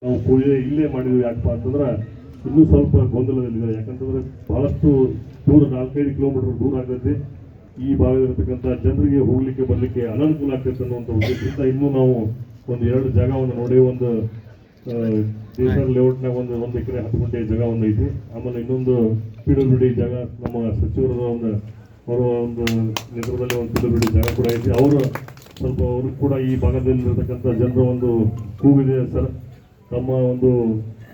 ನಾವು ಪೂಜೆ ಇಲ್ಲೇ ಮಾಡಿದ್ವಿ. ಯಾಕಪ್ಪ ಅಂತಂದ್ರೆ ಇನ್ನೂ ಸ್ವಲ್ಪ ಗೊಂದಲದಲ್ಲಿದ್ದಾರೆ. ಯಾಕಂತಂದ್ರೆ ಬಹಳಷ್ಟು ದೂರ 4-5 ಕಿಲೋಮೀಟರ್ ದೂರ ಆಗತ್ತೆ. ಈ ಭಾಗದಲ್ಲಿರ್ತಕ್ಕಂಥ ಜನರಿಗೆ ಹೋಗ್ಲಿಕ್ಕೆ ಬರ್ಲಿಕ್ಕೆ ಅನಾನುಕೂಲ ಆಗ್ತೈತೆ ಅನ್ನುವಂಥ ಉದ್ದೇಶದಿಂದ ಇನ್ನೂ ನಾವು ಒಂದು 2 ಜಾಗವನ್ನು ನೋಡಿ, ಒಂದು ದೇಶರ್ ಲೇಔಟ್ನಾಗ ಒಂದು ಎಕರೆ 10 ಗುಂಟೆ ಜಾಗ ಒಂದು ಐತಿ. ಆಮೇಲೆ ಇನ್ನೊಂದು PWD ಜಾಗ ನಮ್ಮ ಸಚಿವರ ಅವರ ಒಂದು ನೇತೃತ್ವದಲ್ಲಿ ಒಂದು PWD ಜಾಗ ಕೂಡ ಐತಿ. ಅವರು ಸ್ವಲ್ಪ ಅವರು ಕೂಡ ಈ ಭಾಗದಲ್ಲಿರ್ತಕ್ಕಂಥ ಜನರ ಒಂದು ಕೂಗಿದೆ ಸರ್, ತಮ್ಮ ಒಂದು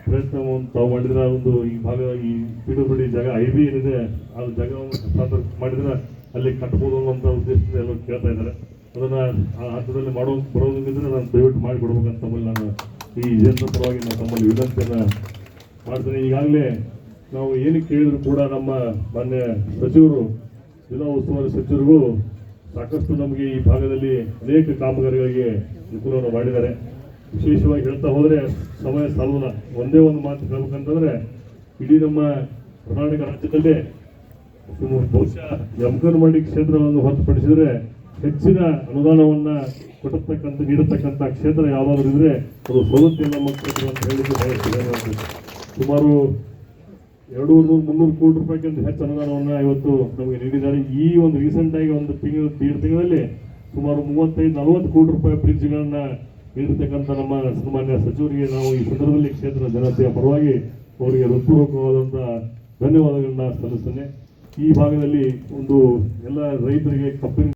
ಪ್ರಯತ್ನವನ್ನು ತಾವು ಮಾಡಿದ್ರೆ ಒಂದು ಈ ಭಾಗ ಈ PWD ಜಾಗ IB ಏನಿದೆ ಆ ಜಾಗವನ್ನು ಹಸ್ತಾಂತರ ಮಾಡಿದ್ರೆ ಅಲ್ಲಿ ಕಟ್ಬೋದು ಅನ್ನೋಂಥ ಉದ್ದೇಶದಿಂದ ಎಲ್ಲರೂ ಕೇಳ್ತಾ ಇದ್ದಾರೆ. ಅದನ್ನು ಆ ಹಂತದಲ್ಲಿ ಬರೋದಿದ್ರೆ ನಾನು ದಯವಿಟ್ಟು ಮಾಡಿಕೊಡ್ಬೇಕಂತ ತಮ್ಮಲ್ಲಿ ನಾನು ಈ ಜನರ ಪರವಾಗಿ ನಾನು ತಮ್ಮಲ್ಲಿ ವಿನಂತಿಯನ್ನು ಮಾಡ್ತೇನೆ. ಈಗಾಗಲೇ ನಾವು ಏನಕ್ಕೆ ಕೇಳಿದ್ರು ಕೂಡ ನಮ್ಮ ಮಾನ್ಯ ಸಚಿವರು, ಜಿಲ್ಲಾ ಉಸ್ತುವಾರಿ ಸಚಿವರಿಗೂ ಸಾಕಷ್ಟು ನಮಗೆ ಈ ಭಾಗದಲ್ಲಿ ಅನೇಕ ಕಾಮಗಾರಿಗಳಿಗೆ ಅನುಕೂಲವನ್ನು ಮಾಡಿದ್ದಾರೆ. ವಿಶೇಷವಾಗಿ ಹೇಳ್ತಾ ಹೋದರೆ ಸಮಯ ಸಾಲಲ್ಲ. ಒಂದೇ ಒಂದು ಮಾತು ಹೇಳ್ಬೇಕಂತಂದ್ರೆ ಇಡೀ ನಮ್ಮ ಕರ್ನಾಟಕ ರಾಜ್ಯದಲ್ಲೇ ಬಹುಶಃ ಅಂಗನವಾಡಿ ಕ್ಷೇತ್ರವನ್ನು ಹೊರತುಪಡಿಸಿದರೆ ಹೆಚ್ಚಿನ ಅನುದಾನವನ್ನು ನೀಡತಕ್ಕಂಥ ಕ್ಷೇತ್ರ ಯಾವುದಾದ್ರೂ ಇದ್ರೆ ಅದು ಸವದತ್ತಿ ನಮ್ಮ ಕ್ಷೇತ್ರ ಅಂತ ಹೇಳಲಿಕ್ಕೆ ಬಯಸ್ತಿದೆ. ಸುಮಾರು 200-300 ಕೋಟಿ ರೂಪಾಯಿಗಿಂತ ಹೆಚ್ಚು ಅನುದಾನವನ್ನು ಇವತ್ತು ನಮಗೆ ನೀಡಿದ್ದಾರೆ. ಈ ಒಂದು ರೀಸೆಂಟ್ ಆಗಿ ಒಂದು ತಿಂಗಳಲ್ಲಿ ಸುಮಾರು 35-40 ಕೋಟಿ ರೂಪಾಯಿ ಬ್ರಿಡ್ಜ್ಗಳನ್ನ ನೀಡಿರ್ತಕ್ಕಂಥ ನಮ್ಮ ಸನ್ಮಾನ್ಯ ಸಚಿವರಿಗೆ ನಾವು ಈ ಸಂದರ್ಭದಲ್ಲಿ ಕ್ಷೇತ್ರ ಜನತೆಯ ಪರವಾಗಿ ಅವರಿಗೆ ಹೃತ್ಪೂರ್ವಕವಾದಂಥ ಧನ್ಯವಾದಗಳನ್ನ ಸಲ್ಲಿಸ್ತೇನೆ. ಈ ಭಾಗದಲ್ಲಿ ಒಂದು ಎಲ್ಲ ರೈತರಿಗೆ ಕಬ್ಬಿನ